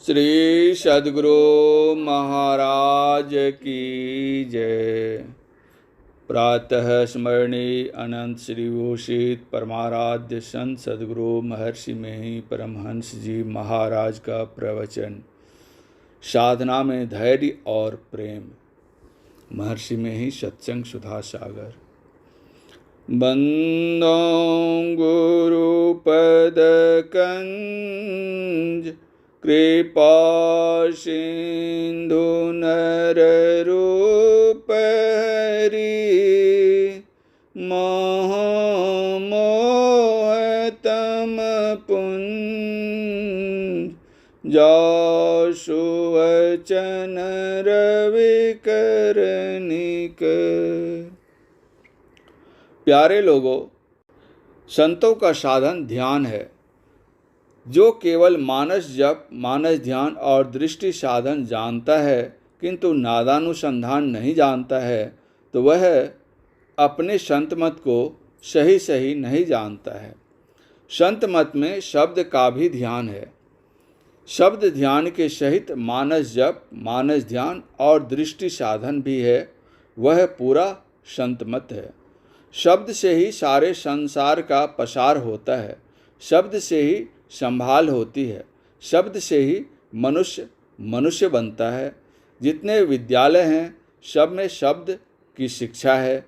श्री सद्गुरु महाराज की जय। प्रातः स्मरणीय अनंत श्री भूषित परमाराध्य संत सद्गुरु महर्षि मेही परमहंस जी महाराज का प्रवचन। साधना में धैर्य और प्रेम। महर्षि मेही सत्संग सुधा सागर। बंदो गुरु पद कंज कृपा सिंधु नर रूप हरि मोह तम पुंज जासु वचन रवि करनिक। प्यारे लोगों, संतों का साधन ध्यान है। जो केवल मानस जप, मानस ध्यान और दृष्टि साधन जानता है किंतु नादानुसंधान नहीं जानता है, तो वह अपने संत मत को सही सही नहीं जानता है। संत मत में शब्द का भी ध्यान है। शब्द ध्यान के सहित मानस जप, मानस ध्यान और दृष्टि साधन भी है। वह पूरा संत मत है। शब्द से ही सारे संसार का पसार होता है। शब्द से ही संभाल होती है। शब्द से ही मनुष्य मनुष्य बनता है। जितने विद्यालय हैं, सब में शब्द की शिक्षा है।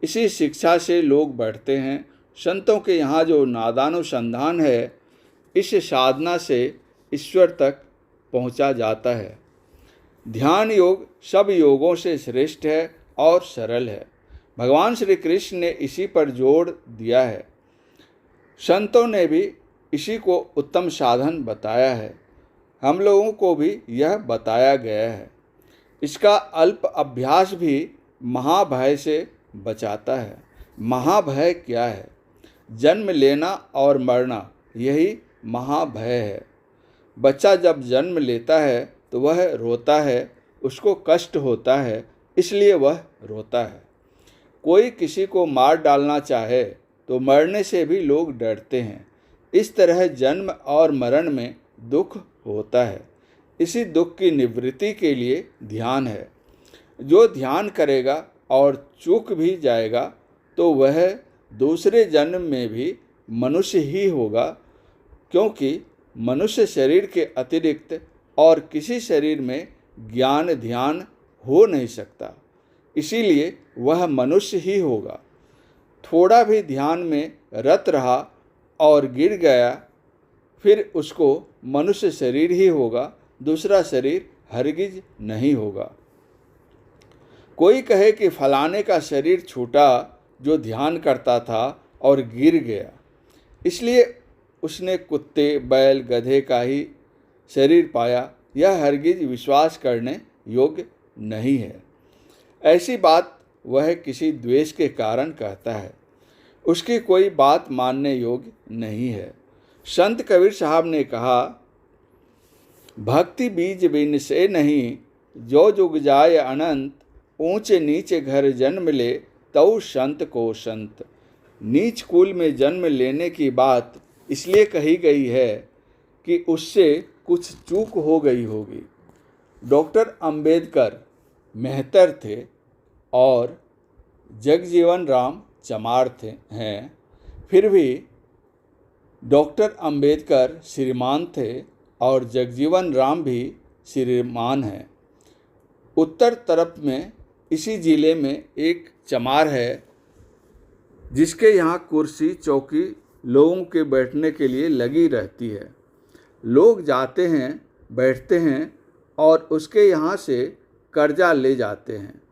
इसी शिक्षा से लोग बढ़ते हैं। संतों के यहाँ जो नादानुसंधान है, इस साधना से ईश्वर तक पहुँचा जाता है। ध्यान योग सब योगों से श्रेष्ठ है और सरल है। भगवान श्री कृष्ण ने इसी पर जोर दिया है। संतों ने भी इसी को उत्तम साधन बताया है। हम लोगों को भी यह बताया गया है। इसका अल्प अभ्यास भी महाभय से बचाता है। महाभय क्या है? जन्म लेना और मरना, यही महाभय है। बच्चा जब जन्म लेता है तो वह रोता है, उसको कष्ट होता है, इसलिए वह रोता है। कोई किसी को मार डालना चाहे तो मरने से भी लोग डरते हैं। इस तरह जन्म और मरण में दुख होता है। इसी दुख की निवृत्ति के लिए ध्यान है। जो ध्यान करेगा और चूक भी जाएगा तो वह दूसरे जन्म में भी मनुष्य ही होगा, क्योंकि मनुष्य शरीर के अतिरिक्त और किसी शरीर में ज्ञान ध्यान हो नहीं सकता। इसीलिए वह मनुष्य ही होगा। थोड़ा भी ध्यान में रत रहा और गिर गया, फिर उसको मनुष्य शरीर ही होगा, दूसरा शरीर हरगिज नहीं होगा। कोई कहे कि फलाने का शरीर छूटा जो ध्यान करता था और गिर गया, इसलिए उसने कुत्ते, बैल, गधे का ही शरीर पाया, यह हरगिज विश्वास करने योग्य नहीं है। ऐसी बात वह किसी द्वेष के कारण कहता है। उसकी कोई बात मानने योग्य नहीं है। संत कबीर साहब ने कहा, भक्ति बीज बिन से नहीं, जो जुग जाय अनंत, ऊंचे नीचे घर जन्म ले, तऊ संत को संत। नीच कुल में जन्म लेने की बात इसलिए कही गई है कि उससे कुछ चूक हो गई होगी। डॉक्टर अंबेडकर मेहतर थे और जगजीवन राम चमार हैं, फिर भी डॉक्टर अंबेडकर श्रीमान थे और जगजीवन राम भी श्रीमान हैं। उत्तर तरफ में इसी ज़िले में एक चमार है, जिसके यहाँ कुर्सी चौकी लोगों के बैठने के लिए लगी रहती है। लोग जाते हैं, बैठते हैं और उसके यहाँ से कर्जा ले जाते हैं।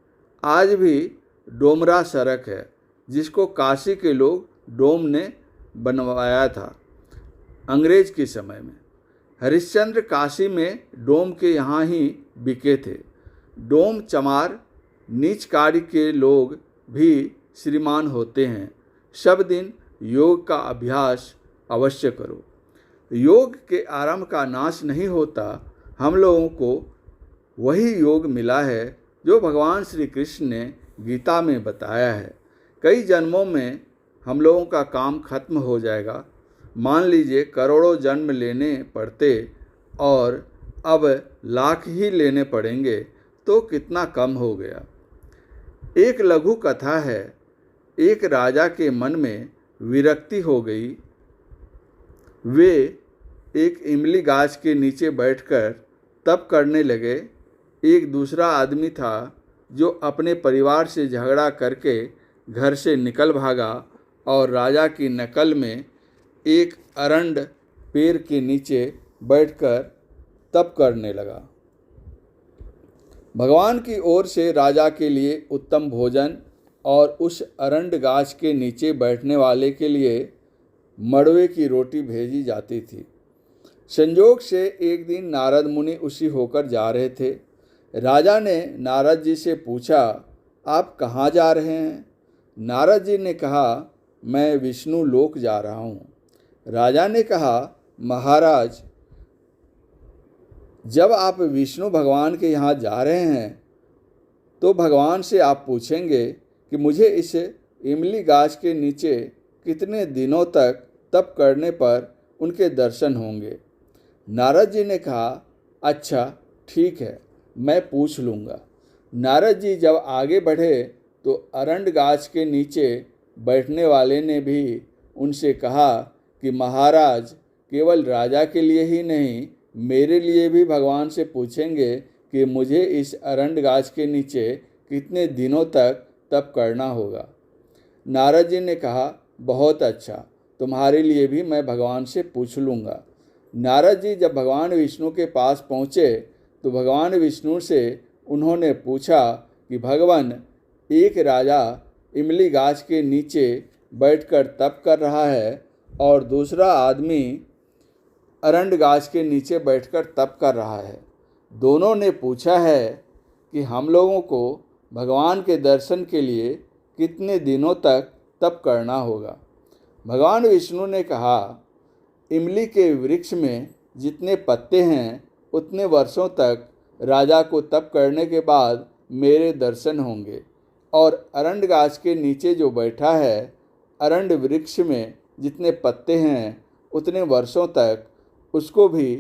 आज भी डोमरा सड़क है, जिसको काशी के लोग डोम ने बनवाया था अंग्रेज के समय में। हरिश्चंद्र काशी में डोम के यहाँ ही बिके थे। डोम चमार नीच कार्य के लोग भी श्रीमान होते हैं। सब दिन योग का अभ्यास अवश्य करो। योग के आरंभ का नाश नहीं होता। हम लोगों को वही योग मिला है जो भगवान श्री कृष्ण ने गीता में बताया है। कई जन्मों में हम लोगों का काम खत्म हो जाएगा। मान लीजिए करोड़ों जन्म लेने पड़ते और अब लाख ही लेने पड़ेंगे तो कितना कम हो गया। एक लघु कथा है। एक राजा के मन में विरक्ति हो गई। वे एक इमली गाछ के नीचे बैठकर तप करने लगे। एक दूसरा आदमी था जो अपने परिवार से झगड़ा करके घर से निकल भागा और राजा की नकल में एक अरंड पेड़ के नीचे बैठकर तप करने लगा। भगवान की ओर से राजा के लिए उत्तम भोजन और उस अरंड गाछ के नीचे बैठने वाले के लिए मड़वे की रोटी भेजी जाती थी। संयोग से एक दिन नारद मुनि उसी होकर जा रहे थे। राजा ने नारद जी से पूछा, आप कहाँ जा रहे हैं? नारद जी ने कहा, मैं विष्णु लोक जा रहा हूँ। राजा ने कहा, महाराज, जब आप विष्णु भगवान के यहाँ जा रहे हैं तो भगवान से आप पूछेंगे कि मुझे इस इमली गाछ के नीचे कितने दिनों तक तप करने पर उनके दर्शन होंगे। नारद जी ने कहा, अच्छा ठीक है, मैं पूछ लूँगा। नारद जी जब आगे बढ़े तो अरंड गाछ के नीचे बैठने वाले ने भी उनसे कहा कि महाराज, केवल राजा के लिए ही नहीं, मेरे लिए भी भगवान से पूछेंगे कि मुझे इस अरंड गाछ के नीचे कितने दिनों तक तप करना होगा। नारद जी ने कहा, बहुत अच्छा, तुम्हारे लिए भी मैं भगवान से पूछ लूँगा। नारद जी जब भगवान विष्णु के पास पहुँचे तो भगवान विष्णु से उन्होंने पूछा कि भगवान, एक राजा इमली गाछ के नीचे बैठकर तप कर रहा है और दूसरा आदमी अरंड गाछ के नीचे बैठकर तप कर रहा है। दोनों ने पूछा है कि हम लोगों को भगवान के दर्शन के लिए कितने दिनों तक तप करना होगा। भगवान विष्णु ने कहा, इमली के वृक्ष में जितने पत्ते हैं उतने वर्षों तक राजा को तप करने के बाद मेरे दर्शन होंगे, और अरंड गाछ के नीचे जो बैठा है, अरंड वृक्ष में जितने पत्ते हैं उतने वर्षों तक उसको भी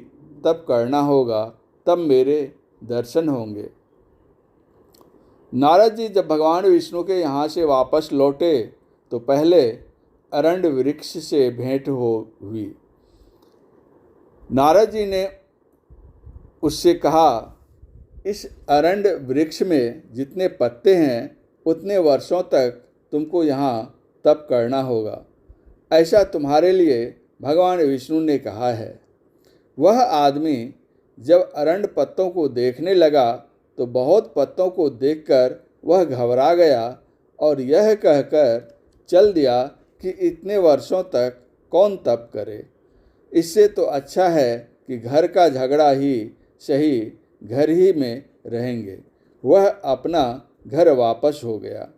तप करना होगा, तब मेरे दर्शन होंगे। नारद जी जब भगवान विष्णु के यहाँ से वापस लौटे तो पहले अरंड वृक्ष से भेंट हुई। नारद जी ने उससे कहा, इस अरंड वृक्ष में जितने पत्ते हैं उतने वर्षों तक तुमको यहाँ तप करना होगा, ऐसा तुम्हारे लिए भगवान विष्णु ने कहा है। वह आदमी जब अरंड पत्तों को देखने लगा तो बहुत पत्तों को देखकर वह घबरा गया और यह कहकर चल दिया कि इतने वर्षों तक कौन तप करे। इससे तो अच्छा है कि घर का झगड़ा ही सही, घर ही में रहेंगे। वह अपना घर वापस हो गया।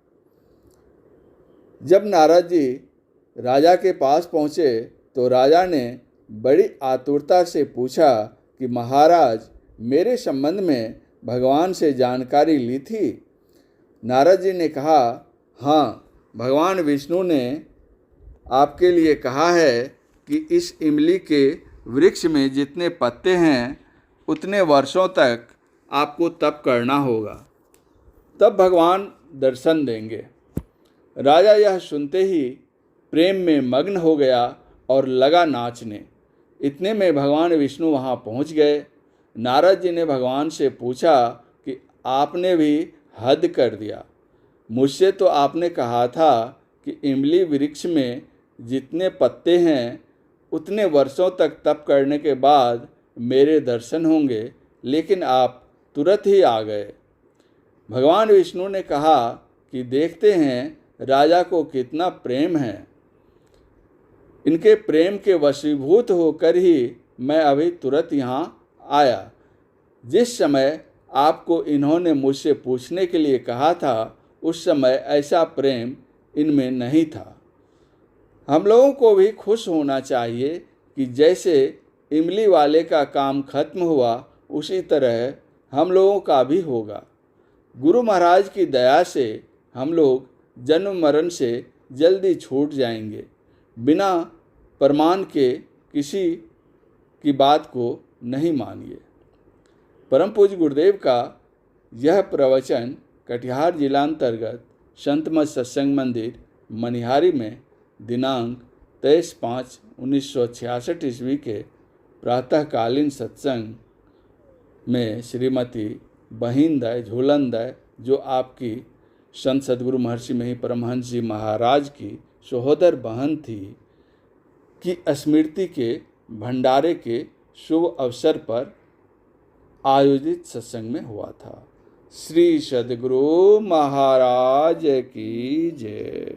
जब नारद जी राजा के पास पहुँचे तो राजा ने बड़ी आतुरता से पूछा कि महाराज, मेरे संबंध में भगवान से जानकारी ली थी? नारद जी ने कहा, हाँ, भगवान विष्णु ने आपके लिए कहा है कि इस इमली के वृक्ष में जितने पत्ते हैं उतने वर्षों तक आपको तप करना होगा, तब भगवान दर्शन देंगे। राजा यह सुनते ही प्रेम में मग्न हो गया और लगा नाचने। इतने में भगवान विष्णु वहाँ पहुँच गए। नारद जी ने भगवान से पूछा कि आपने भी हद कर दिया। मुझसे तो आपने कहा था कि इमली वृक्ष में जितने पत्ते हैं उतने वर्षों तक तप करने के बाद मेरे दर्शन होंगे, लेकिन आप तुरंत ही आ गए। भगवान विष्णु ने कहा कि देखते हैं राजा को कितना प्रेम है। इनके प्रेम के वशीभूत होकर ही मैं अभी तुरंत यहाँ आया। जिस समय आपको इन्होंने मुझसे पूछने के लिए कहा था उस समय ऐसा प्रेम इनमें नहीं था। हम लोगों को भी खुश होना चाहिए कि जैसे इमली वाले का काम खत्म हुआ उसी तरह हम लोगों का भी होगा। गुरु महाराज की दया से हम लोग जन्म मरण से जल्दी छूट जाएंगे। बिना प्रमाण के किसी की बात को नहीं मानिए। परम पूज्य गुरुदेव का यह प्रवचन कटिहार जिलांतर्गत संत मत सत्संग मंदिर मनिहारी में दिनांक 23/5/1966 ईस्वी के प्रातःकालीन सत्संग में श्रीमती बहिंदय झूलनदय, जो आपकी संत सद्गुरु महर्षि मही परमहंस जी महाराज की सहोदर बहन थी, की स्मृति के भंडारे के शुभ अवसर पर आयोजित सत्संग में हुआ था। श्री सद्गुरु महाराज की जय।